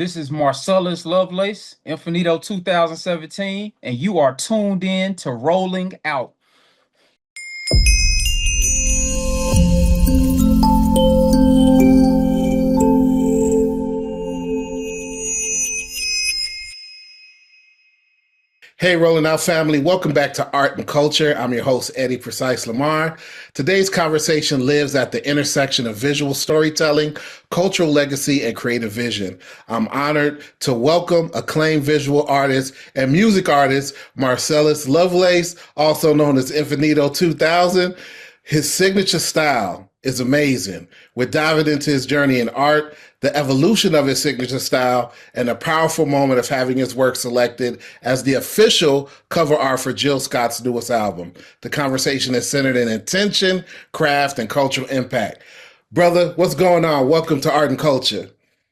This is Marcellous Lovelace, Infinito 2017, and you are tuned in to Rolling Out. Hey, Rolling Out family, welcome back to Art and Culture. I'm your host, Eddie Precise Lamar. Today's conversation lives at the intersection of visual storytelling, cultural legacy, and creative vision. I'm honored to welcome acclaimed visual artist and music artist, Marcellous Lovelace, also known as Infinito 2000. His signature style is amazing. We're diving into his journey in art, the evolution of his signature style, and the powerful moment of having his work selected as the official cover art for Jill Scott's newest album. The conversation is centered in intention, craft, and cultural impact. Brother, what's going on? Welcome to Art and Culture.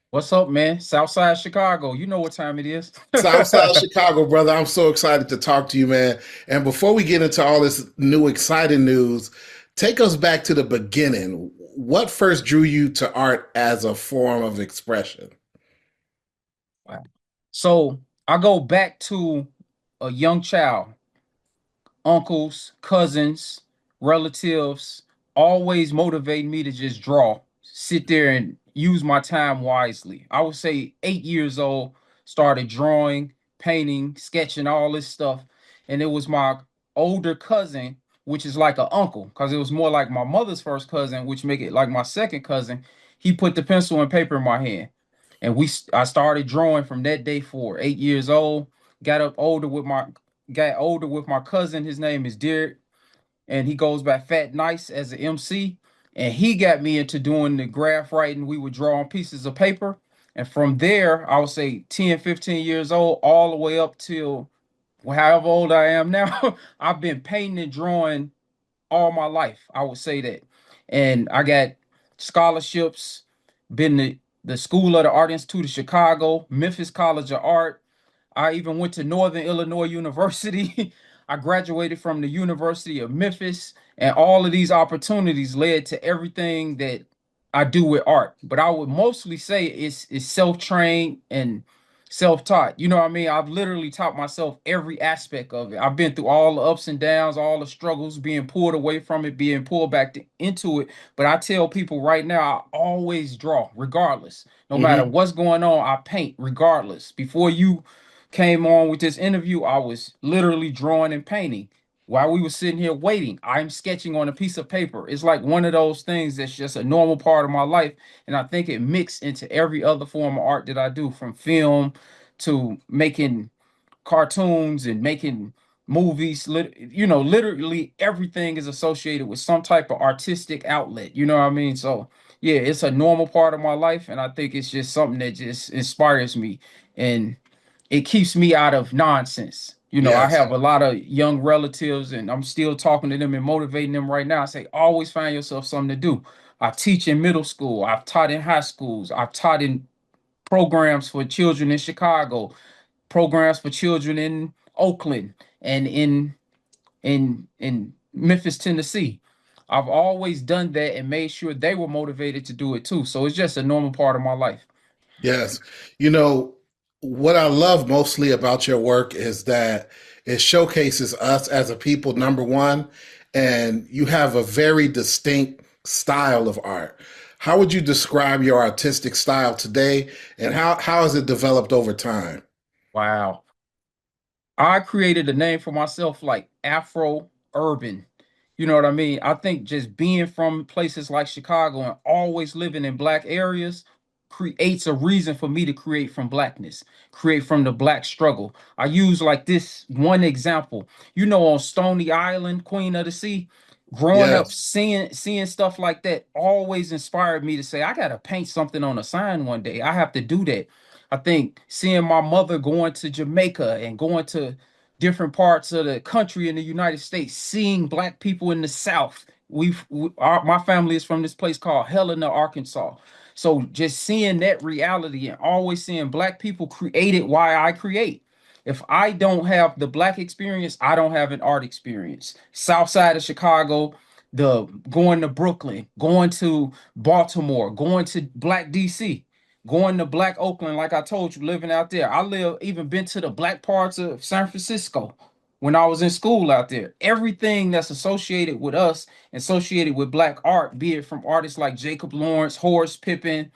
What's up, man? Southside Chicago. You know what time it is. Southside Chicago, brother. I'm so excited to talk to you, man. And before we get into all this new exciting news, take us back to the beginning. What first drew you to art as a form of expression? Wow. So I go back to a young child, uncles, cousins, relatives, always motivating me to just draw, sit there and use my time wisely. I would say 8 years old, started drawing, painting, sketching, all this stuff. And it was my older cousin, which is like an uncle, because it was more like my mother's first cousin, which make it like my second cousin. He put the pencil and paper in my hand. And I started drawing from that day forward, 8 years old, got up older with my got older with my cousin. His name is Derek, and he goes by Fat Nice as an MC. And he got me into doing the graph writing. We would draw on pieces of paper. And from there, I would say 10, 15 years old, all the way up till however old I am now, I've been painting and drawing all my life. I would say that. And I got scholarships, been to the School of the Art Institute of Chicago, Memphis College of Art. I even went to Northern Illinois University. I graduated from the University of Memphis, and all of these opportunities led to everything that I do with art. But I would mostly say it's self-trained and self-taught. You know what I mean? I've literally taught myself every aspect of it. I've been through all the ups and downs, all the struggles, being pulled away from it, being pulled into it. But I tell people right now, I always draw, regardless. No matter Mm-hmm. what's going on, I paint regardless. Before you came on with this interview, I was literally drawing and painting. While we were sitting here waiting, I'm sketching on a piece of paper. It's like one of those things that's just a normal part of my life. And I think it mixed into every other form of art that I do, from film to making cartoons and making movies. Literally everything is associated with some type of artistic outlet. You know what I mean? So yeah, it's a normal part of my life. And I think it's just something that just inspires me. And it keeps me out of nonsense. I Yes. have a lot of young relatives and I'm still talking to them and motivating them right now. I say, always find yourself something to do. I teach in middle school. I've taught in high schools. I've taught in programs for children in Chicago, programs for children in Oakland and in Memphis, Tennessee. I've always done that and made sure they were motivated to do it too. So it's just a normal part of my life. Yes. You know, what I love mostly about your work is that it showcases us as a people, number one, and you have a very distinct style of art. How would you describe your artistic style today, and how has it developed over time? Wow. I created a name for myself like Afro Urban. You know what I mean? I think just being from places like Chicago and always living in black areas creates a reason for me to create from blackness, create from the black struggle. I use like this one example. On Stony Island, Queen of the Sea, growing up Yes. seeing stuff like that always inspired me to say I got to paint something on a sign one day. I have to do that. I think seeing my mother going to Jamaica and going to different parts of the country in the United States, seeing black people in the South. My family is from this place called Helena, Arkansas. So just seeing that reality and always seeing black people created why I create. If I don't have the black experience, I don't have an art experience. South side of Chicago, the going to Brooklyn, going to Baltimore, going to Black DC, going to Black Oakland, like I told you, living out there. I live even been to the black parts of San Francisco when I was in school out there. Everything that's associated with us, associated with black art, be it from artists like Jacob Lawrence, Horace Pippin,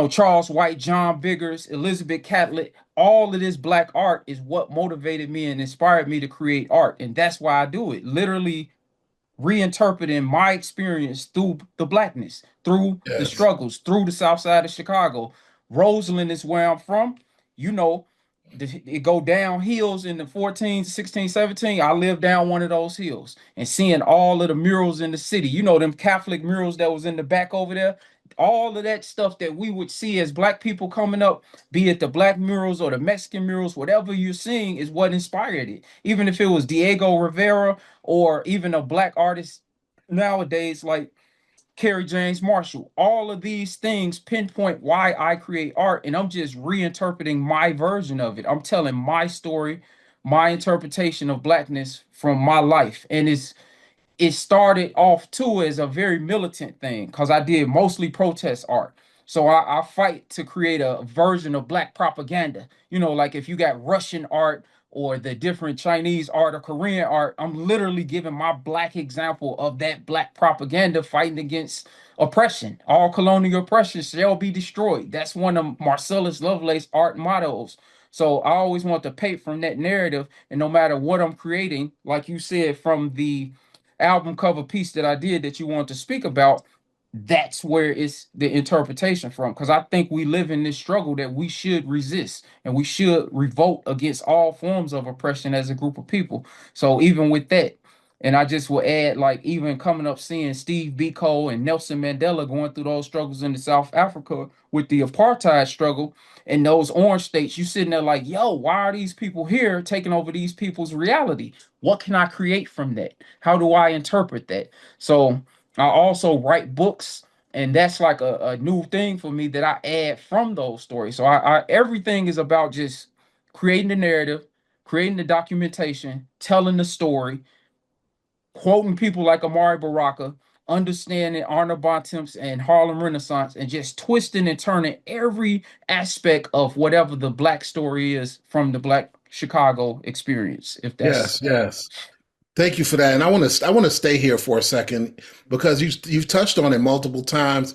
Charles White, John Biggers, Elizabeth Catlett, all of this black art is what motivated me and inspired me to create art. And that's why I do it. Literally reinterpreting my experience through the blackness, through the Yes. struggles, through the South Side of Chicago. Roseland is where I'm from. You know, it go down hills in the 14, 16, 17. I live down one of those hills and seeing all of the murals in the city. You know, them Catholic murals that was in the back over there. All of that stuff that we would see as black people coming up, be it the black murals or the Mexican murals, whatever you're seeing is what inspired it. Even if it was Diego Rivera or even a black artist nowadays like Kerry James Marshall. All of these things pinpoint why I create art, and I'm just reinterpreting my version of it. I'm telling my story, my interpretation of blackness from my life, and it started off too as a very militant thing because I did mostly protest art. So I fight to create a version of black propaganda. You know, like if you got Russian art or the different Chinese art or Korean art, I'm literally giving my black example of that black propaganda fighting against oppression. All colonial oppression shall be destroyed. That's one of Marcellus Lovelace art mottos. So I always want to paint from that narrative, and no matter what I'm creating, like you said, from the album cover piece that I did that you want to speak about, that's where it's the interpretation from. Because I think we live in this struggle that we should resist and we should revolt against all forms of oppression as a group of people. So even with that, and I just will add, like even coming up seeing Steve Biko and Nelson Mandela going through those struggles in the South Africa with the apartheid struggle in those orange states, you sitting there like, yo, why are these people here taking over these people's reality? What can I create from that? How do I interpret that? So I also write books, and that's like a new thing for me that I add from those stories. So I everything is about just creating the narrative, creating the documentation, telling the story, quoting people like Amari Baraka, understanding Arna Bontemps and Harlem Renaissance, and just twisting and turning every aspect of whatever the black story is from the black Chicago experience. If that's Yes, yes. Thank you for that. And I want to stay here for a second because you've touched on it multiple times.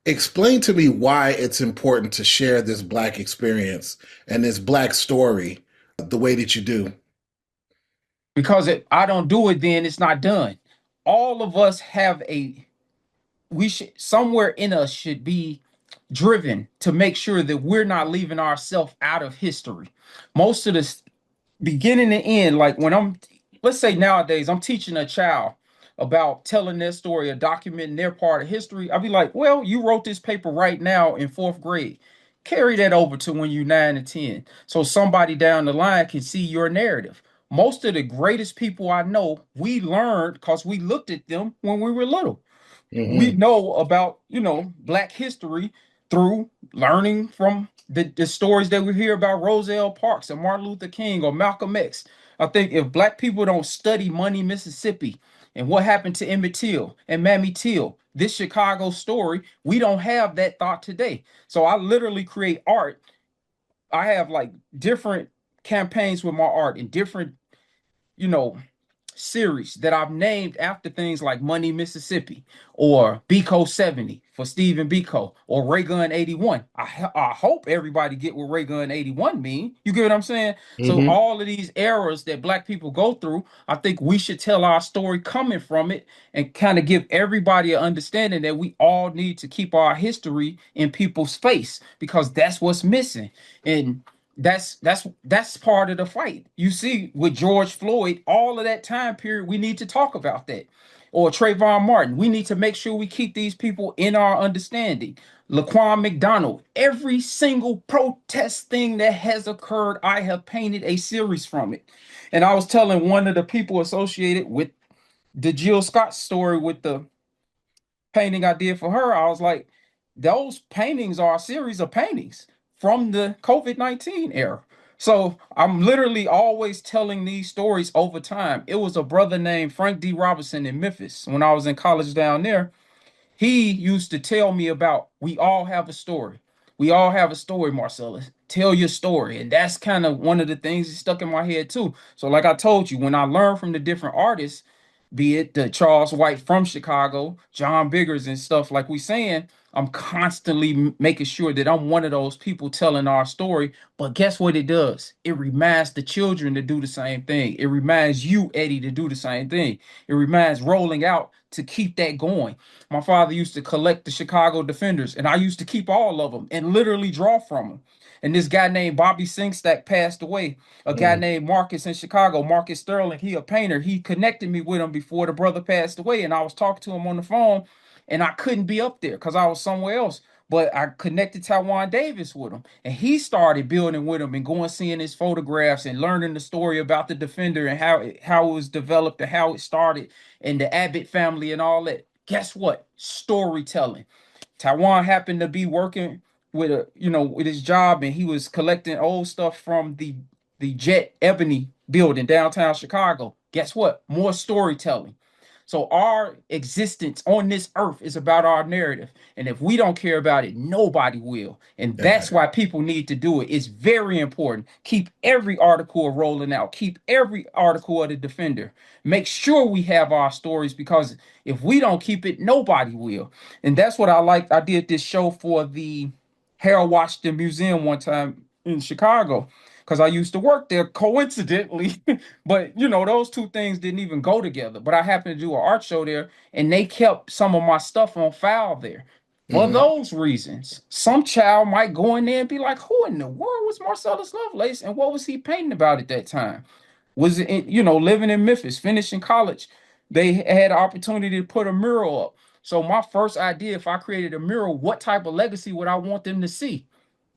Explain to me why it's important to share this black experience and this black story the way that you do. because if I don't do it, then it's not done. All of us have we should somewhere in us should be driven to make sure that we're not leaving ourselves out of history. Most of the beginning and end, like when let's say nowadays, I'm teaching a child about telling their story or documenting their part of history. I'll be like, well, you wrote this paper right now in fourth grade. Carry that over to when you're 9 and 10. So somebody down the line can see your narrative. Most of the greatest people I know, we learned because we looked at them when we were little. We Hmm. know about black history through learning from the stories that we hear about Roselle Parks and Martin Luther King or Malcolm X. I think if black people don't study Money, Mississippi and what happened to Emmett Till and Mammy Till, this Chicago story, we don't have that thought today. So I literally create art. I have like different campaigns with my art and different, you know, series that I've named after things like Money, Mississippi, or Biko 70 for Stephen Biko, or Ray Gun 81. I hope everybody get what Ray Gun 81 mean. You get what I'm saying? So Hmm. all of these eras that black people go through, I think we should tell our story coming from it and kind of give everybody an understanding that we all need to keep our history in people's face because that's what's missing. And that's part of the fight. You see, with George Floyd, all of that time period, we need to talk about that. Or Trayvon Martin, we need to make sure we keep these people in our understanding. Laquan McDonald, every single protest thing that has occurred, I have painted a series from it. And I was telling one of the people associated with the Jill Scott story with the painting I did for her, I was like, those paintings are a series of paintings from the COVID-19 era. So I'm literally always telling these stories over time. It was a brother named Frank D. Robinson in Memphis when I was in college down there. He used to tell me about we all have a story. We all have a story, Marcellus. Tell your story. And that's kind of one of the things that stuck in my head too. So, like I told you, when I learned from the different artists, be it the Charles White from Chicago, John Biggers and stuff like we saying, I'm constantly making sure that I'm one of those people telling our story. But guess what it does? It reminds the children to do the same thing. It reminds you, Eddie, to do the same thing. It reminds Rolling Out to keep that going. My father used to collect the Chicago Defenders, and I used to keep all of them and literally draw from them. And this guy named Bobby Singstack passed away. A guy Mm. named Marcus in Chicago, Marcus Sterling, he a painter. He connected me with him before the brother passed away, and I was talking to him on the phone, and I couldn't be up there because I was somewhere else. But I connected Taiwan Davis with him, and he started building with him and going seeing his photographs and learning the story about the Defender and how it was developed and how it started and the Abbott family and all that. Guess what? Storytelling. Taiwan happened to be working with with his job, and he was collecting old stuff from the Jet Ebony building downtown Chicago. Guess what? More storytelling. So our existence on this earth is about our narrative. And if we don't care about it, nobody will. And Yeah. that's why people need to do it. It's very important. Keep every article of Rolling Out. Keep every article of the Defender. Make sure we have our stories because if we don't keep it, nobody will. And that's what I liked. I did this show for the Harold Washington Museum one time in Chicago because I used to work there coincidentally. But those two things didn't even go together. But I happened to do an art show there, and they kept some of my stuff on file there. For Hmm. those reasons, some child might go in there and be like, "Who in the world was Marcellus Lovelace, and what was he painting about at that time?" Was it, living in Memphis, finishing college, they had the opportunity to put a mural up. So my first idea, if I created a mural, what type of legacy would I want them to see?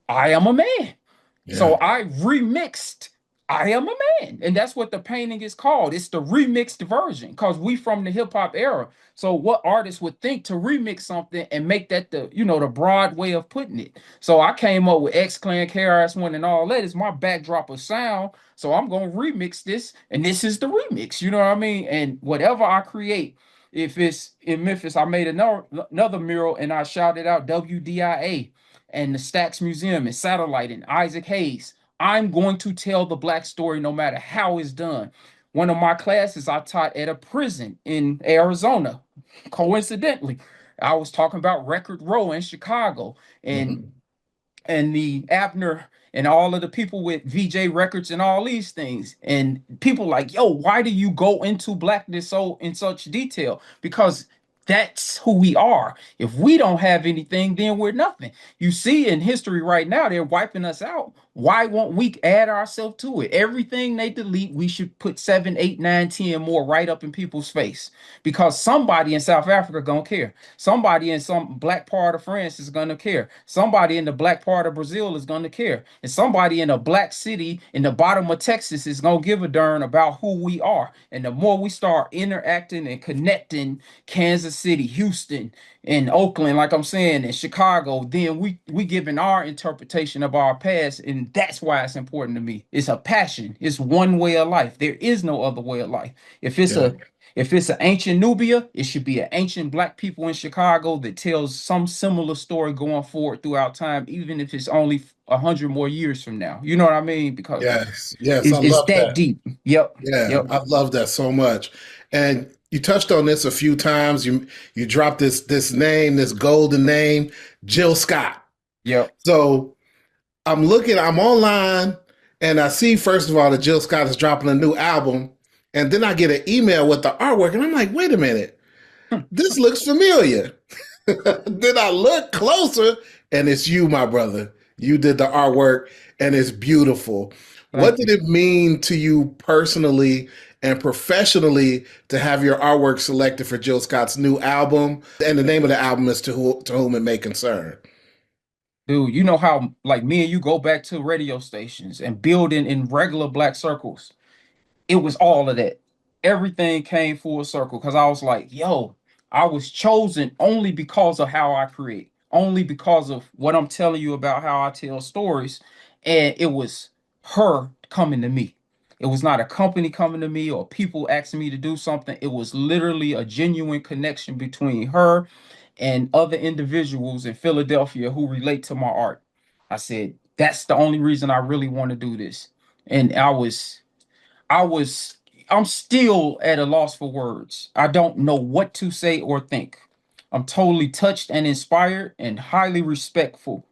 I am a man. Yeah. So I remixed I Am a Man. And that's what the painting is called. It's the remixed version because we from the hip hop era. So what artists would think to remix something and make that the broad way of putting it. So I came up with X Clan, KRS-One, and all that is my backdrop of sound. So I'm gonna remix this, and this is the remix. You know what I mean? And whatever I create, if it's in Memphis, I made another mural and I shouted out WDIA and the Stax Museum and Satellite and Isaac Hayes. I'm going to tell the Black story no matter how it's done. One of my classes I taught at a prison in Arizona. Coincidentally, I was talking about Record Row in Chicago Hmm. and the Abner and all of the people with VJ Records and all these things. And people like, yo, why do you go into blackness so in such detail? Because that's who we are. If we don't have anything, then we're nothing. You see in history right now, they're wiping us out. Why won't we add ourselves to it? Everything they delete, we should put 7, 8, 9, 10 more right up in people's face because somebody in South Africa gonna care. Somebody in some black part of France is gonna care. Somebody in the black part of Brazil is gonna care. And somebody in a black city in the bottom of Texas is gonna give a darn about who we are. And the more we start interacting and connecting Kansas City, Houston, and Oakland, like I'm saying, and Chicago, then we giving our interpretation of our past, and that's why it's important to me. It's a passion. It's one way of life. There is no other way of life. If it's Yeah. a if it's an ancient Nubia, it should be an ancient black people in Chicago that tells some similar story going forward throughout time, even if it's only 100 more years from now. You know what I mean? Because Yes. Yes. I it's love that that. deep. Yep. Yeah, Yep. I love that so much. And you touched on this a few times. You dropped this name, this golden name, Jill Scott. Yep. So I'm online, and I see first of all that Jill Scott is dropping a new album, and then I get an email with the artwork, and I'm like, wait a minute, this looks familiar. Then I look closer, and it's you, my brother. You did the artwork, and it's beautiful. What Thank did you. it mean to you personally and professionally to have your artwork selected for Jill Scott's new album? And the name of the album is To Whom It May Concern. Dude, you know how like me and you go back to radio stations and building in regular black circles. It was all of that. Everything came full circle because I was like, yo, I was chosen only because of how I create, only because of what I'm telling you about how I tell stories. And it was her coming to me. It was not a company coming to me or people asking me to do something. It was literally a genuine connection between her and other individuals in Philadelphia who relate to my art. I said, that's the only reason I really want to do this. And I was, I'm still at a loss for words. I don't know what to say or think. I'm totally touched and inspired and highly respectful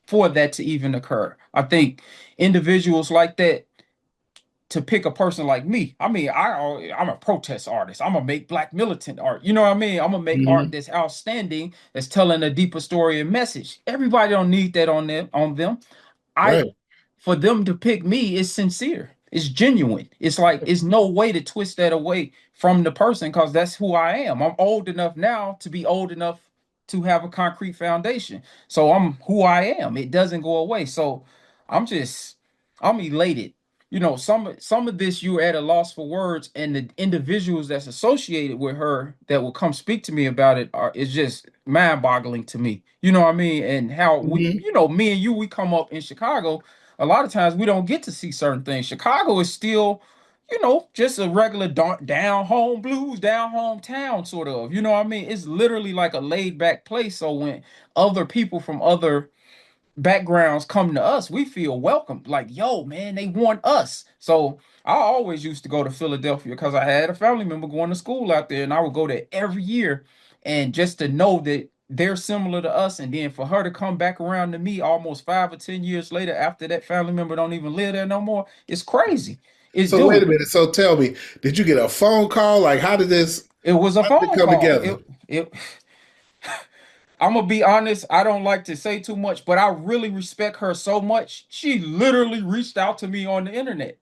for that to even occur. I think individuals like that, to pick a person like me. I mean, I'm a protest artist. I'm gonna make black militant art. You know what I mean? I'm gonna make art Hmm. that's outstanding, that's telling a deeper story and message. Everybody don't need that on them. I Right. For them to pick me is sincere. It's genuine. It's like it's no way to twist that away from the person because that's who I am. I'm old enough now to be old enough to have a concrete foundation. So I'm who I am. It doesn't go away. So I'm just I'm elated. Some of this you're at a loss for words, and the individuals that's associated with her that will come speak to me about it are is just mind-boggling to me. You know what I mean? And how Hmm. me and you, we come up in Chicago. A lot of times we don't get to see certain things. Chicago is still, just a regular down home blues, down home town sort of. You know what I mean? It's literally like a laid back place. So when other people from other backgrounds come to us, we feel welcome. Like, yo, man, they want us. So I always used to go to Philadelphia because I had a family member going to school out there, and I would go there every year. And just to know that they're similar to us, and then for her to come back around to me almost 5 or 10 years later after that family member don't even live there no more, it's crazy. It's So wait a dude, minute. So tell me, did you get a phone call? Like, it was a how did it phone come call. together? It I'm gonna be honest, I don't like to say too much, but I really respect her so much. She literally reached out to me on the internet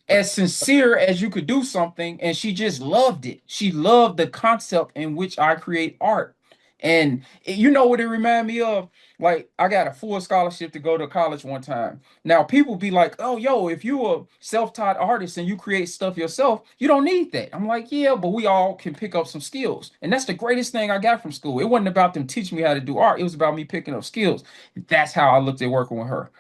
as sincere as you could do something, and she just loved it. She loved the concept in which I create art. And you know what it reminded me of? Like, I got a full scholarship to go to college one time. Now, people be like, oh, yo, if you're a self-taught artist and you create stuff yourself, you don't need that. I'm like, yeah, but we all can pick up some skills. And that's the greatest thing I got from school. It wasn't about them teaching me how to do art, it was about me picking up skills. That's how I looked at working with her.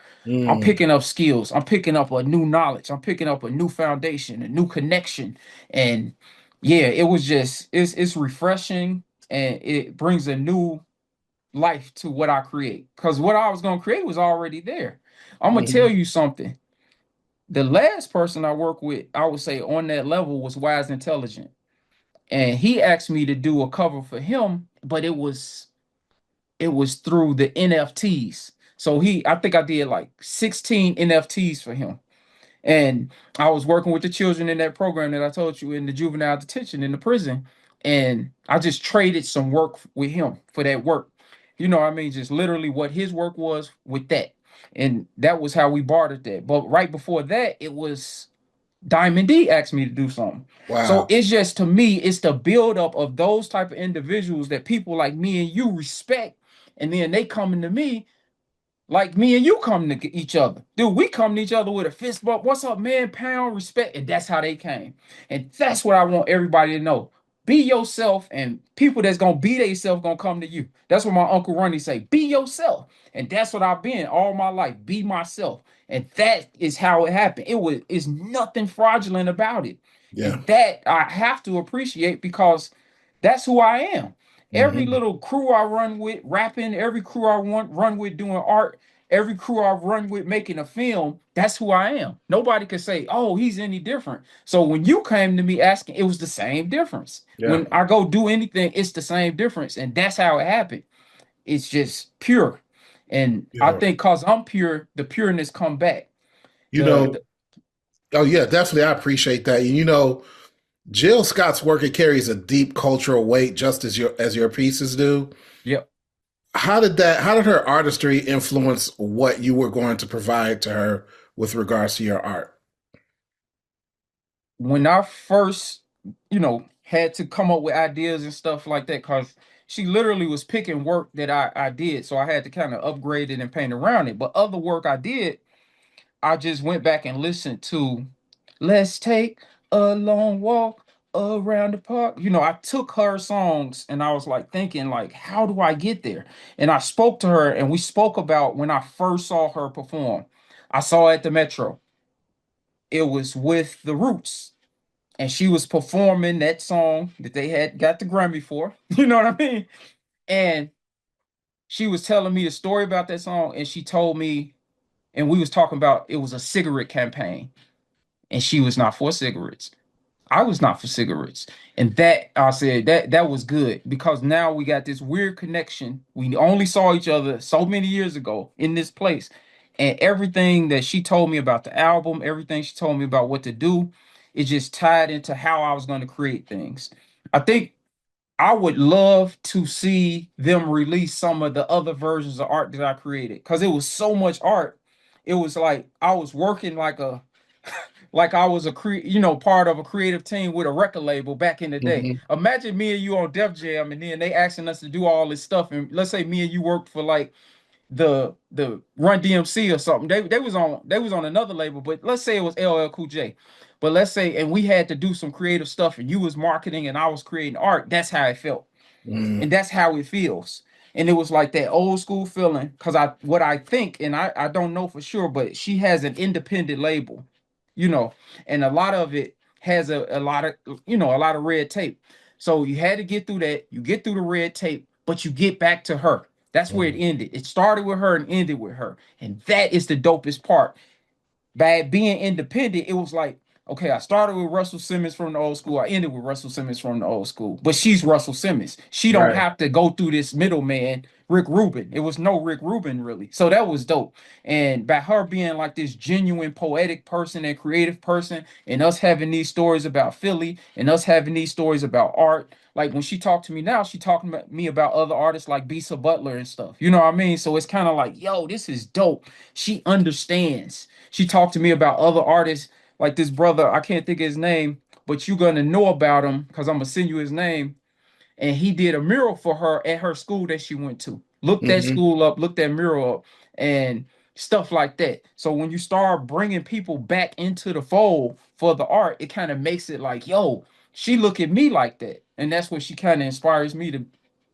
I'm Mm, picking up skills. I'm picking up a new knowledge. I'm picking up a new foundation, a new connection. And yeah, it was just it's refreshing, and it brings a new life to what I create. Because what I was gonna create was already there. I'm gonna tell mhm. you something. The last person I worked with, I would say on that level, was Wise Intelligent. And he asked me to do a cover for him, but it was through the NFTs. So I think I did like 16 NFTs for him. And I was working with the children in that program that I told you in the juvenile detention in the prison. And I just traded some work with him for that work. You know what I mean? Just literally what his work was with that. And that was how we bartered that. But right before that, it was Diamond D asked me to do something. So Wow. it's just, to me, it's the buildup of those type of individuals that people like me and you respect. And then they coming to me like me and you come to each other. Dude, we come to each other with a fist bump. What's up, man? Pound, respect. And that's how they came. And that's what I want everybody to know. Be yourself, and people that's gonna be themselves gonna come to you. That's what my Uncle Ronnie say. Be yourself. And that's what I've been all my life. Be myself. And that is how it happened. It's nothing fraudulent about it. Yeah. And that I have to appreciate because that's who I am. Every Hmm. little crew I run with rapping, every crew I run with doing art, every crew I've run with making a film, that's who I am. Nobody could say, oh, he's any different. So when you came to me asking, it was the same difference. Yeah. When I go do anything, it's the same difference. And that's how it happened. It's just pure. And I Yeah. think because I'm pure, the pureness come back. You The, know, the oh yeah, definitely. I appreciate that. And you know, Jill Scott's work, it carries a deep cultural weight, just as your pieces do. yeah. How did her artistry influence what you were going to provide to her with regards to your art? When I first, had to come up with ideas and stuff like that, because she literally was picking work that I did. So I had to kind of upgrade it and paint around it. But other work I did, I just went back and listened to Let's Take a Long Walk Around the Park. I took her songs and I was like thinking, like, how do I get there? And I spoke to her, and we spoke about when I first saw her perform. I saw her at the Metro. It was with the Roots. and she was performing that song that they had got the Grammy for. You know what I mean? And she was telling me the story about that song, and she told me, and we was talking about it was a cigarette campaign, and she was not for cigarettes. I was not for cigarettes. And that I said that was good because now we got this weird connection. We only saw each other so many years ago in this place. And everything that she told me about the album, everything she told me about what to do, it just tied into how I was going to create things. I think I would love to see them release some of the other versions of art that I created because it was so much art. It was like I was working like I was part of a creative team with a record label back in the day. Hmm. Imagine me and you on Def Jam, and then they asking us to do all this stuff. And let's say me and you worked for like the Run DMC or something. They was on another label, but let's say it was LL Cool J. But let's say, and we had to do some creative stuff, and you was marketing and I was creating art. That's how it felt, and Hmm. that's how it feels. And it was like that old school feeling because what I think, and I don't know for sure, but she has an independent label, you know, and a lot of it has a lot of a lot of red tape. So you had to get through that. You get through the red tape, but you get back to her. That's where it Hmm. ended. It started with her and ended with her, and that is the dopest part. By being independent, it was like, okay, I started with Russell Simmons from the old school. I ended with Russell Simmons from the old school. But she's Russell Simmons. She don't Right. have to go through this middleman, Rick Rubin. It was no Rick Rubin really. So that was dope. And by her being like this genuine poetic person and creative person, and us having these stories about Philly and us having these stories about art. Like when she talked to me now, she talking about me about other artists like Bisa Butler and stuff. You know what I mean? So it's kind of like, yo, this is dope. She understands. She talked to me about other artists like this brother. I can't think of his name, but you're gonna know about him because I'm gonna send you his name. And he did a mural for her at her school that she went to. Look that Hmm. school up, look that mural up, and stuff like that. So when you start bringing people back into the fold for the art, it kind of makes it like, yo, she look at me like that, and that's what she kind of inspires me to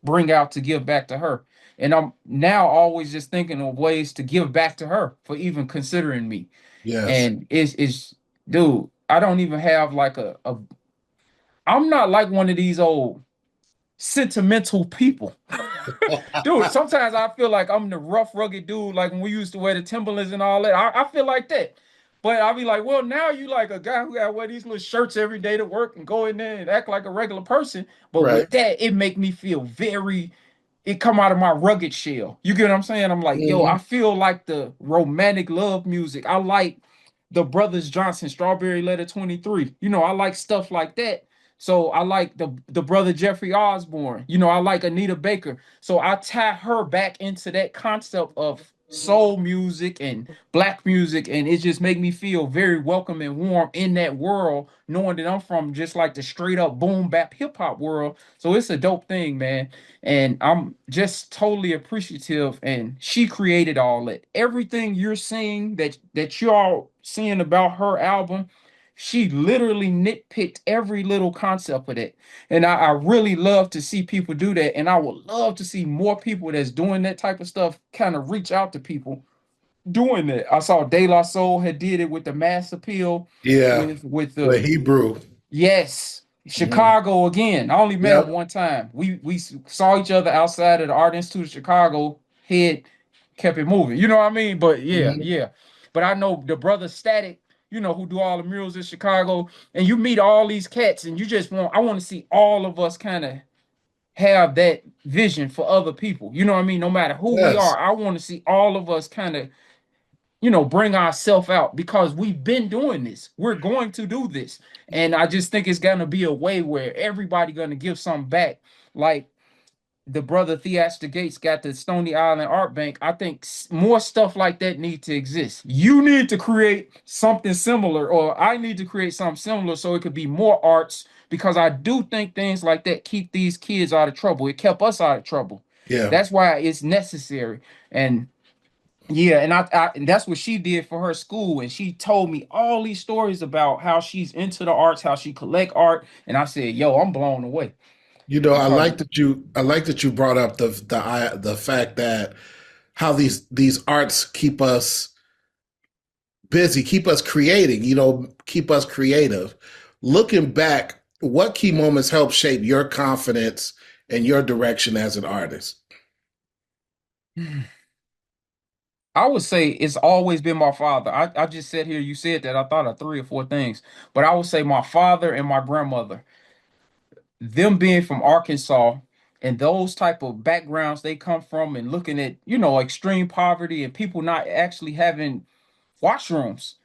bring out to give back to her. And I'm now always just thinking of ways to give back to her for even considering me. Yes. And it's dude, I don't even have like a I'm not like one of these old sentimental people. Dude, sometimes I feel like I'm the rough, rugged dude, like when we used to wear the Timberlands and all that. I feel like that. But I'll be like, well, now you like a guy who got to wear these little shirts every day to work and go in there and act like a regular person. But Right. with that, it make me feel very, it come out of my rugged shell. You get what I'm saying? I'm like, yo, I Hmm. feel like the romantic love music. I like the Brothers Johnson, Strawberry Letter 23. I like stuff like that. So I like the brother Jeffrey Osborne. I like Anita Baker. So I tie her back into that concept of soul music and black music, and it just make me feel very welcome and warm in that world, knowing that I'm from just like the straight up boom bap hip hop world. So it's a dope thing, man. And I'm just totally appreciative. And she created all that. Everything you're seeing that you're all seeing about her album, she literally nitpicked every little concept of it. And I really love to see people do that. And I would love to see more people that's doing that type of stuff kind of reach out to people doing that. I saw De La Soul had did it with the mass appeal Yeah. with The the Hebrew. yes, Hmm. Chicago again. I only met him Yep. one time. We saw each other outside of the Art Institute of Chicago. Head kept it moving. You know what I mean? But yeah, Hmm. yeah. But I know the brother Static, who do all the murals in Chicago, and you meet all these cats, and you just I want to see all of us kind of have that vision for other people. You know what I mean? No matter who we Yes. are, I want to see all of us kind of bring ourselves out because we've been doing this. We're going to do this. And I just think it's going to be a way where everybody going to give something back. Like the brother Theaster Gates got the Stony Island Art Bank. I think more stuff like that need to exist. You need to create something similar, or I need to create something similar so it could be more arts because I do think things like that keep these kids out of trouble. It kept us out of trouble. Yeah. That's why it's necessary. And yeah, and that's what she did for her school, and she told me all these stories about how she's into the arts, how she collect art, and I said, "Yo, I'm blown away because I like that you brought up the fact that how these arts keep us busy, keep us creating, keep us creative. Looking back, what key moments helped shape your confidence and your direction as an artist? I would say it's always been my father. I just said here, you said that I thought of three or four things, but I would say my father and my grandmother, them being from Arkansas and those type of backgrounds they come from and looking at, extreme poverty and people not actually having washrooms,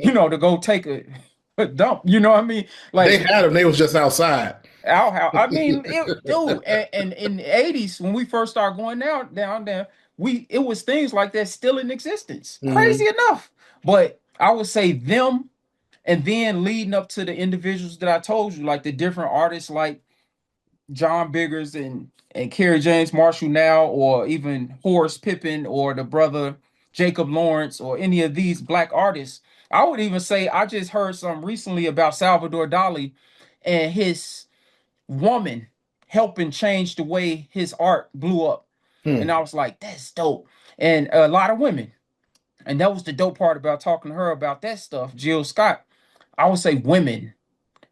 to go take a dump. You know what I mean? They Like had them, they was just outside. our house. I mean, dude, and in the 80s when we first started going down there, it was things like that still in existence. Hmm. Crazy enough. But I would say them, and then leading up to the individuals that I told you, like the different artists like John Biggers and Kerry James Marshall now, or even Horace Pippin or the brother Jacob Lawrence, or any of these black artists. I would even say I just heard some recently about Salvador Dali and his woman helping change the way his art blew up. And Hmm. I was like, that's dope. And a lot of women. And that was the dope part about talking to her about that stuff, Jill Scott. I would say women,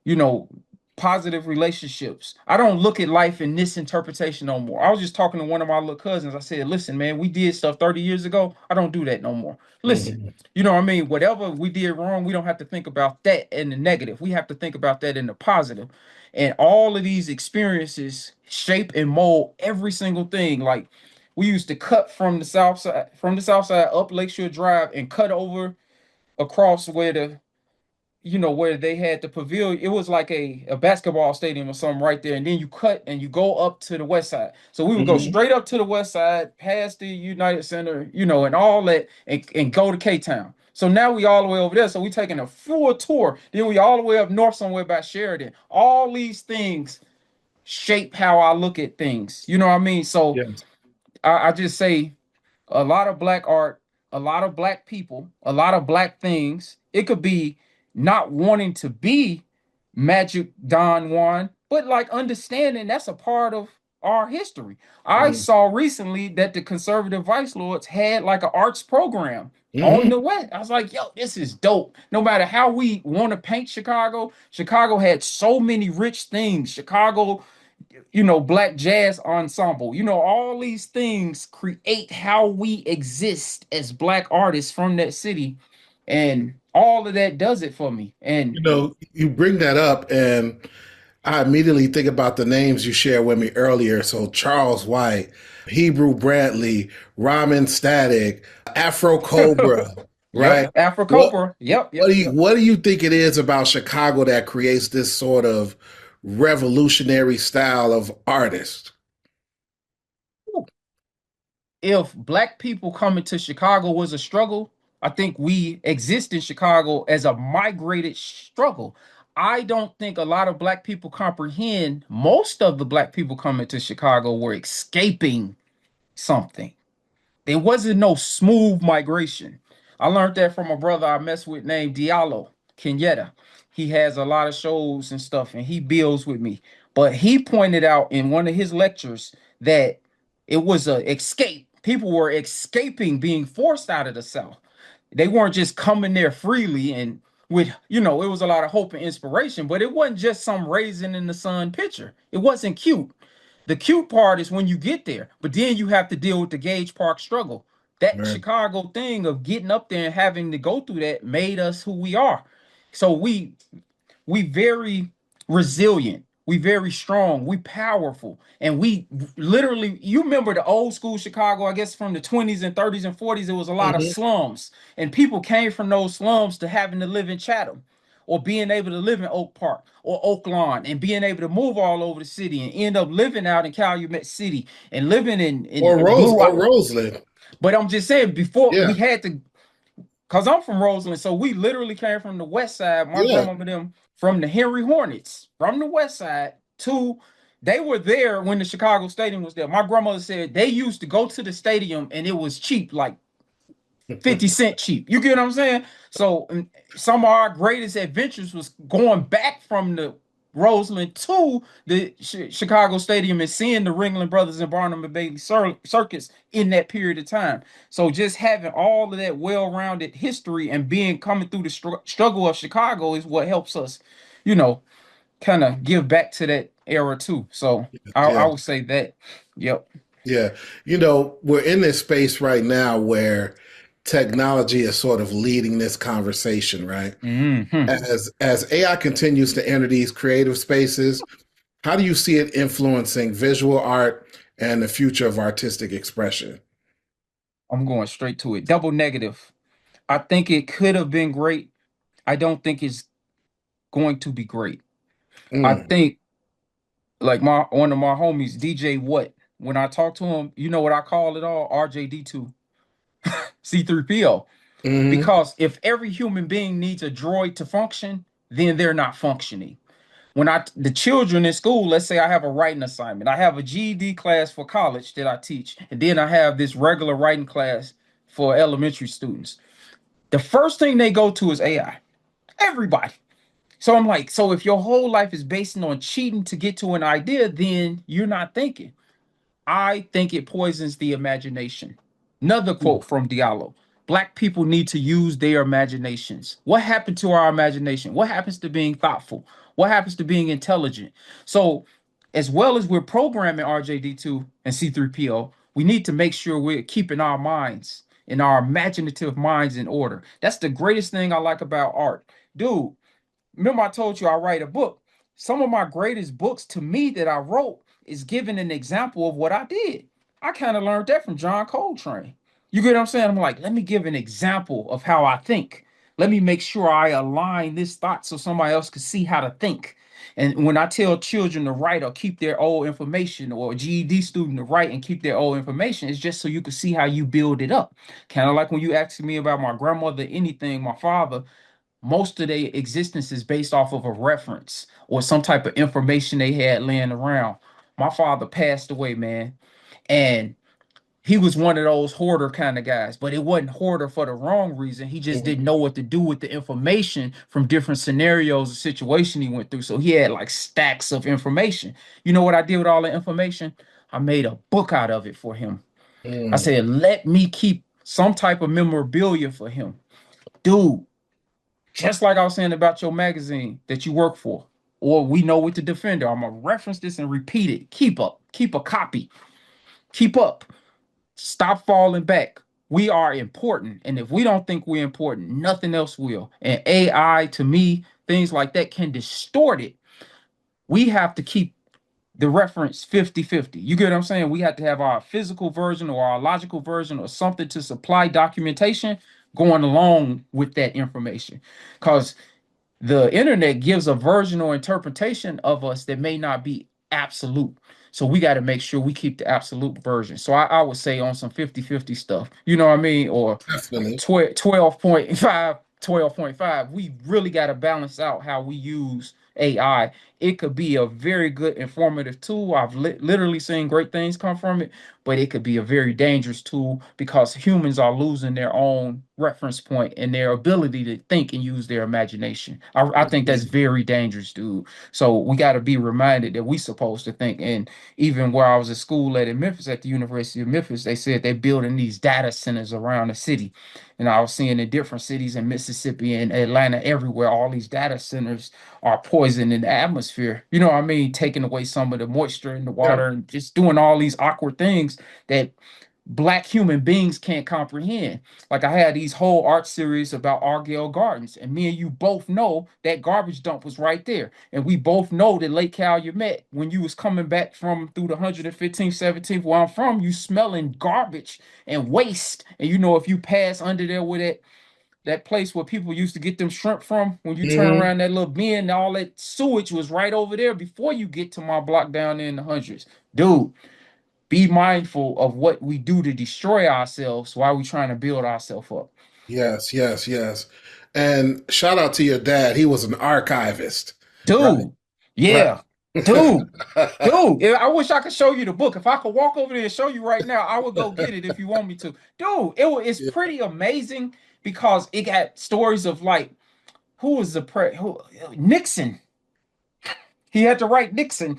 you know, positive relationships. I don't look at life in this interpretation no more. I was just talking to one of my little cousins. I said, listen, man, we did stuff 30 years ago. I don't do that no more. Listen, Hmm. you know what I mean? Whatever we did wrong, we don't have to think about that in the negative. We have to think about that in the positive. And all of these experiences shape and mold every single thing. Like we used to cut from the south side up Lakeshore Drive and cut over across where they had the pavilion. It was like a basketball stadium or something right there. And then you cut and you go up to the west side. So we would go Hmm. straight up to the west side, past the United Center, and all that, and go to K-Town. So now we all the way over there. So we taking a full tour. Then we all the way up north somewhere by Sheridan. All these things shape how I look at things. You know what I mean? So Yes. I just say a lot of black art, a lot of black people, a lot of black things. It could be not wanting to be Magic Don Juan, but like understanding that's a part of our history. I Hmm. saw recently that the conservative vice lords had like an arts program on Hmm. the West. I was like, yo, this is dope. No matter how we want to paint Chicago, Chicago had so many rich things. Chicago, black jazz ensemble, all these things create how we exist as black artists from that city. And all of that does it for me. And You bring that up, and I immediately think about the names you shared with me earlier. So Charles White, Hebrew Brantley, Ramen Static, Afro Cobra, right? yep, Afro What Cobra. Yep, what yep, do you yep. what do you think it is about Chicago that creates this sort of revolutionary style of artist? If black people coming to Chicago was a struggle, I think we exist in Chicago as a migrated struggle. I don't think a lot of black people comprehend most of the black people coming to Chicago were escaping something. There wasn't no smooth migration. I learned that from a brother I mess with named Diallo Kenyatta. He has a lot of shows and stuff, and he builds with me. But he pointed out in one of his lectures that it was a escape. People were escaping being forced out of the South. They weren't just coming there freely and it was a lot of hope and inspiration, but it wasn't just some raisin in the sun picture. It wasn't cute. The cute part is when you get there, but then you have to deal with the Gage Park struggle. That Right. Chicago thing of getting up there and having to go through that made us who we are. So we very resilient, we very strong, we powerful, and we literally, you remember the old school Chicago, I guess from the 20s and 30s and 40s, it was a lot of Hmm. slums, and people came from those slums to having to live in Chatham, or being able to live in Oak Park or Oak Lawn, and being able to move all over the city and end up living out in Calumet City and living in Blue Or Rock. Roseland. But I'm just saying, before we Yeah. had to, cause I'm from Roseland, so we literally came from the west side. My Yeah. grandmama them from the Henry Hornets, from the west side to they were there when the Chicago Stadium was there. My grandmother said they used to go to the stadium and it was cheap, like 50 cent cheap. You get what I'm saying? So some of our greatest adventures was going back from the Roseland to the Chicago Stadium and seeing the Ringling Brothers and Barnum and Bailey circus in that period of time. So just having all of that well-rounded history and being coming through the struggle of Chicago is what helps us, you know, kind of give back to that era too. So I Yeah. would say that. Yep. Yeah. We're in this space right now where technology is sort of leading this conversation, right? Hmm. As AI continues to enter these creative spaces, how do you see it influencing visual art and the future of artistic expression? I'm going straight to it. Double negative. I think it could have been great. I don't think it's going to be great. I Mm, think like my one of my homies, DJ What, when I talk to him, you know what I call it all? RJD2, C3PO. hmm Because if every human being needs a droid to function, then they're not functioning. When the children in school, let's say I have a writing assignment, I have a GED class for college that I teach, and then I have this regular writing class for elementary students. The first thing they go to is AI. Everybody. So I'm like, so if your whole life is based on cheating to get to an idea, then you're not thinking. I think it poisons the imagination. Another quote from Diallo. Black people need to use their imaginations. What happened to our imagination? What happens to being thoughtful? What happens to being intelligent? So, as well as we're programming RJD2 and C3PO, we need to make sure we're keeping our minds and our imaginative minds in order. That's the greatest thing I like about art. Dude, remember I told you I write a book. Some of my greatest books to me that I wrote is giving an example of what I did. I kind of learned that from John Coltrane. You get what I'm saying? I'm like, let me give an example of how I think. Let me make sure I align this thought so somebody else can see how to think. And when I tell children to write or keep their old information, or a GED student to write and keep their old information, it's just so you can see how you build it up. Kind of like when you asked me about my grandmother, anything, my father, most of their existence is based off of a reference or some type of information they had laying around. My father passed away, man, and he was one of those hoarder kind of guys, but it wasn't hoarder for the wrong reason. He just hmm didn't know what to do with the information from different scenarios and situation he went through. So he had like stacks of information. You know what I did with all the information? I made a book out of it for him. I mm said, let me keep some type of memorabilia for him. Dude, just like I was saying about your magazine that you work for, or we know with the Defender. I'm gonna reference this and repeat it. Keep up, keep a copy, keep up. Stop falling back. We are important, and if we don't think we're important, nothing else will. And AI, to me, things like that can distort it. We have to keep the reference 50-50. You get what I'm saying? We have to have our physical version or our logical version or something to supply documentation going along with that information. Because the internet gives a version or interpretation of us that may not be absolute. So we got to make sure we keep the absolute version. So I would say on some 50-50 stuff, you know what I mean? Or Definitely. 12.5, 12.5. We really got to balance out how we use AI. It could be a very good informative tool. I've literally seen great things come from it, but it could be a very dangerous tool because humans are losing their own reference point and their ability to think and use their imagination. I think that's very dangerous, dude. So we got to be reminded that we supposed to think. And even where I was at school at in Memphis, at the University of Memphis, they said they're building these data centers around the city. And I was seeing in different cities in Mississippi and Atlanta, everywhere, all these data centers are poisoning the atmosphere. You know what I mean? Taking away some of the moisture in the Yeah. water and just doing all these awkward things that black human beings can't comprehend. Like I had these whole art series about Argyle Gardens, and me and you both know that garbage dump was right there. And we both know that Lake Calumet, when you was coming back from through the 115th, 17th, where I'm from, you smelling garbage and waste. And you know, if you pass under there with that place where people used to get them shrimp from, when you turn hmm around that little bend, all that sewage was right over there before you get to my block down there in the hundreds. Dude, be mindful of what we do to destroy ourselves while we're trying to build ourselves up. Yes, yes, yes. And shout out to your dad. He was an archivist, right? Dude, Right. yeah, dude, dude. I wish I could show you the book. If I could walk over there and show you right now, I would go get it if you want me to. Dude, it's Yeah. pretty amazing because it got stories of like who was the Nixon. He had to write Nixon.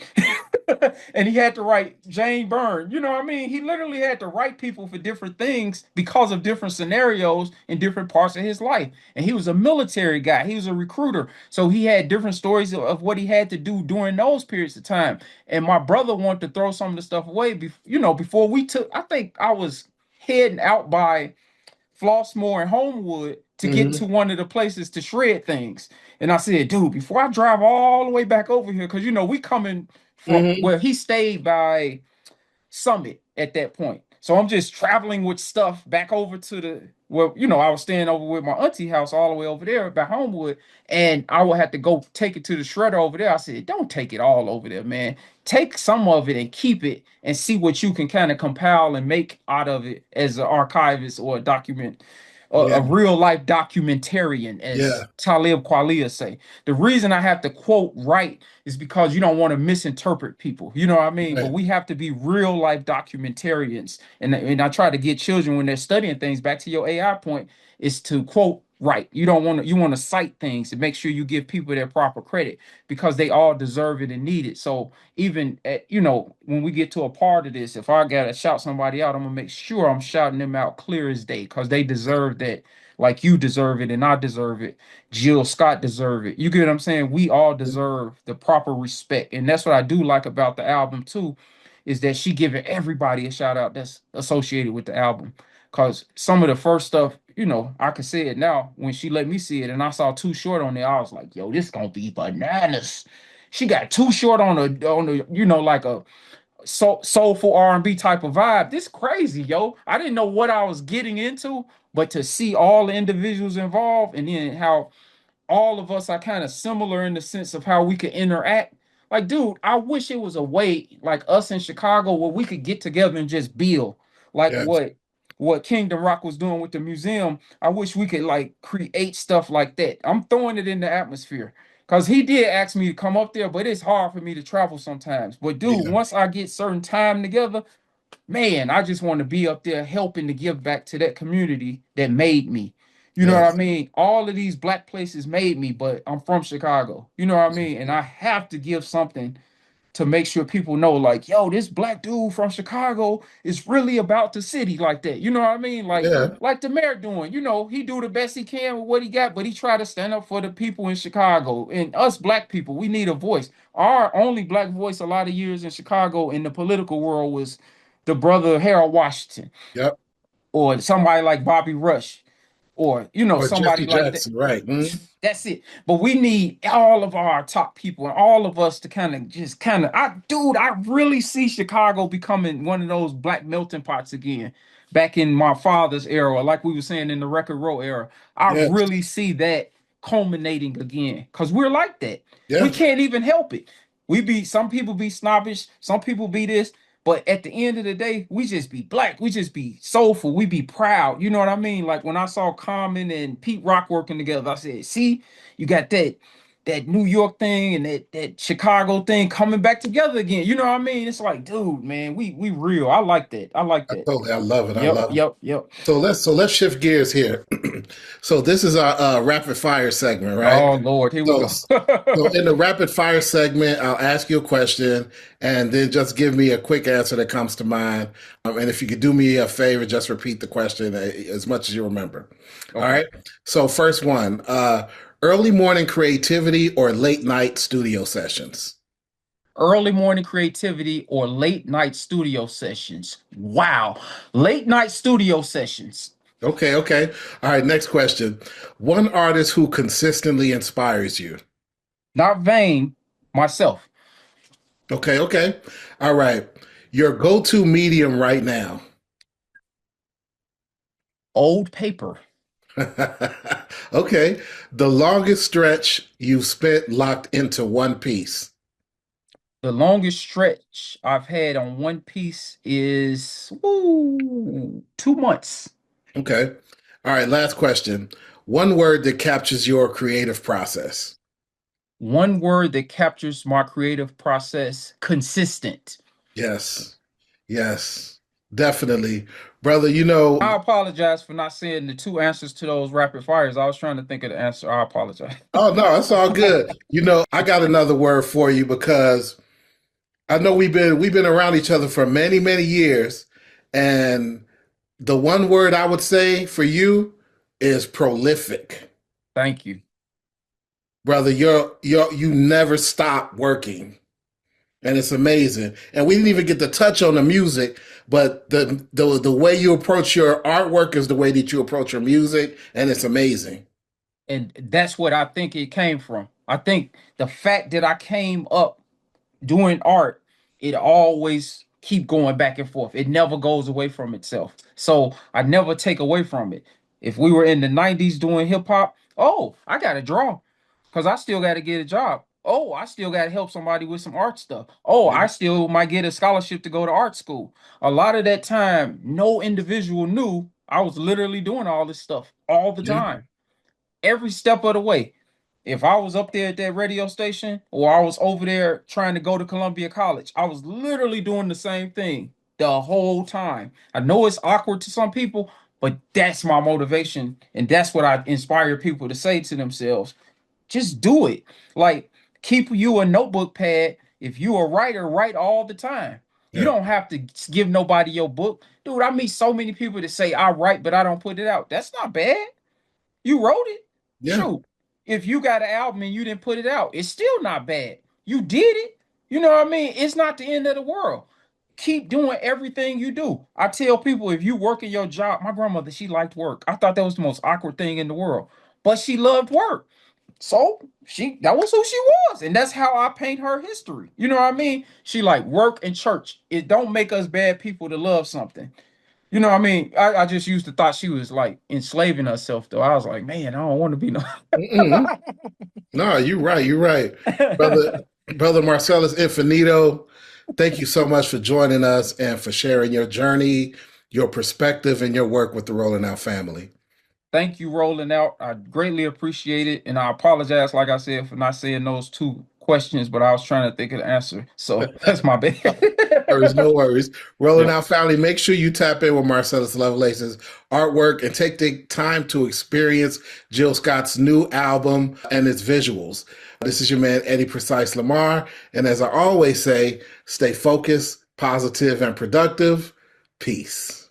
And he had to write Jane Byrne. You know what I mean? He literally had to write people for different things because of different scenarios in different parts of his life. And he was a military guy. He was a recruiter. So he had different stories of what he had to do during those periods of time. And my brother wanted to throw some of the stuff away, before we took, I think I was heading out by Flossmoor and Homewood to get to Hmm. one of the places to shred things. And I said, dude, before I drive all the way back over here, because we coming from Hmm. where he stayed by Summit at that point. So I'm just traveling with stuff back over to I was staying over with my auntie house all the way over there by Homewood, and I would have to go take it to the shredder over there. I said, don't take it all over there, man. Take some of it and keep it and see what you can kind of compile and make out of it as an archivist or a a Yeah. real life documentarian, as Yeah. Talib Kweli say. The reason I have to quote right is because you don't want to misinterpret people. You know what I mean? But Right. we have to be real life documentarians. And I try to get children when they're studying things, back to your AI point, is to quote right. You want to cite things and make sure you give people their proper credit because they all deserve it and need it. So even when we get to a part of this, if I gotta shout somebody out, I'm gonna make sure I'm shouting them out clear as day because they deserve that, like you deserve it and I deserve it. Jill Scott deserve it. You get what I'm saying? We all deserve the proper respect. And that's what I do like about the album too, is that she giving everybody a shout out that's associated with the album. Cause some of the first stuff, I can say it now. When she let me see it and I saw Too Short on there, I was like, yo, this gonna be bananas. She got Too Short on a like a soulful R&B type of vibe. This crazy, yo. I didn't know what I was getting into, but to see all the individuals involved and then how all of us are kind of similar in the sense of how we could interact. Like, dude, I wish it was a way like us in Chicago where we could get together and just build, like Yeah. what Kingdom Rock was doing with the museum. I wish we could like create stuff like that. I'm throwing it in the atmosphere. Cause he did ask me to come up there, but it's hard for me to travel sometimes. But dude, Yeah. once I get certain time together, man, I just want to be up there helping to give back to that community that made me. You know what I Yes. mean? All of these black places made me, but I'm from Chicago. You know what I mean? And I have to give something to make sure people know, like, yo, this black dude from Chicago is really about the city like that. You know what I mean? Yeah. Like the mayor doing, he do the best he can with what he got, but he try to stand up for the people in Chicago. And us black people, we need a voice. Our only black voice a lot of years in Chicago in the political world was the brother Harold Washington Yep. or somebody like Bobby Rush or Or somebody Jesse like that. Jackson. Right. Mhm. That's it. But we need all of our top people and all of us to I really see Chicago becoming one of those black melting pots again. Back in my father's era, like we were saying in the record roll era, I Yes. really see that culminating again. Cause we're like that. We Yeah. can't even help it. Some people be snobbish, some people be this, but at the end of the day, we just be black. We just be soulful. We be proud. You know what I mean? Like when I saw Common and Pete Rock working together, I said, see, you got that New York thing and that Chicago thing coming back together again. You know what I mean? It's like, dude, man, we real. I like that. I like I that. totally. I love it. I Yep, love it. yep, yep. So let's shift gears here. So this is our rapid fire segment, right? Oh Lord, here we So go. so in the rapid fire segment, I'll ask you a question and then just give me a quick answer that comes to mind. And if you could do me a favor, just repeat the question as much as you remember. All Okay. right. So first one, early morning creativity or late night studio sessions? Early morning creativity or late night studio sessions. Wow. Late night studio sessions. Okay, okay. All right, next question. One artist who consistently inspires you. Not vain, myself. Okay, okay. All right. Your go-to medium right now. Old paper. Okay. The longest stretch you've spent locked into one piece. The longest stretch I've had on One Piece is 2 months. Okay. All right, last question. One word that captures your creative process. One word that captures my creative process: consistent. Yes. Yes. Definitely. Brother, I apologize for not saying the two answers to those rapid fires. I was trying to think of the answer. I apologize. oh no, it's all good. I got another word for you because I know we've been around each other for many, many years, and the one word I would say for you is prolific. Thank you. Brother, you never stop working. And it's amazing. And we didn't even get to touch on the music, but the way you approach your artwork is the way that you approach your music, and it's amazing. And that's what I think it came from. I think the fact that I came up doing art, it always keep going back and forth. It never goes away from itself. So I never take away from it. If we were in the 90s doing hip hop, oh, I gotta draw because I still gotta get a job. Oh, I still gotta help somebody with some art stuff. Oh, Yeah, I still might get a scholarship to go to art school. A lot of that time, no individual knew I was literally doing all this stuff all the yeah, time, every step of the way. If I was up there at that radio station or I was over there trying to go to Columbia College, I was literally doing the same thing the whole time. I know it's awkward to some people, but that's my motivation. And that's what I inspire people to say to themselves. Just do it. Like, keep you a notebook pad. If you a writer, write all the time. You yeah, don't have to give nobody your book. Dude, I meet so many people that say I write, but I don't put it out. That's not bad. You wrote it. yeah, Shoot. If you got an album and you didn't put it out, it's still not bad. You did it. You know what I mean? It's not the end of the world. Keep doing everything you do. I tell people if you work in your job, my grandmother, she liked work. I thought that was the most awkward thing in the world. But she loved work. So she that was who she was. And that's how I paint her history. You know what I mean? She like work and church. It don't make us bad people to love something. You know what I mean? I just used to thought she was like enslaving herself though. I was like, man, I don't want to be no. mm-mm. No, you're right. You're right, brother Marcellus Infinito. Thank you so much for joining us and for sharing your journey, your perspective, and your work with the Rolling Out family. Thank you, rolling out. I greatly appreciate it. And I apologize, like I said, for not saying those two questions, but I was trying to think of the answer. So that's my bad. Worries, no worries. Rolling Yeah. Out family, make sure you tap in with Marcellus Lovelace's artwork and take the time to experience Jill Scott's new album and its visuals. This is your man, Eddie Precise Lamar. And as I always say, stay focused, positive, and productive. Peace.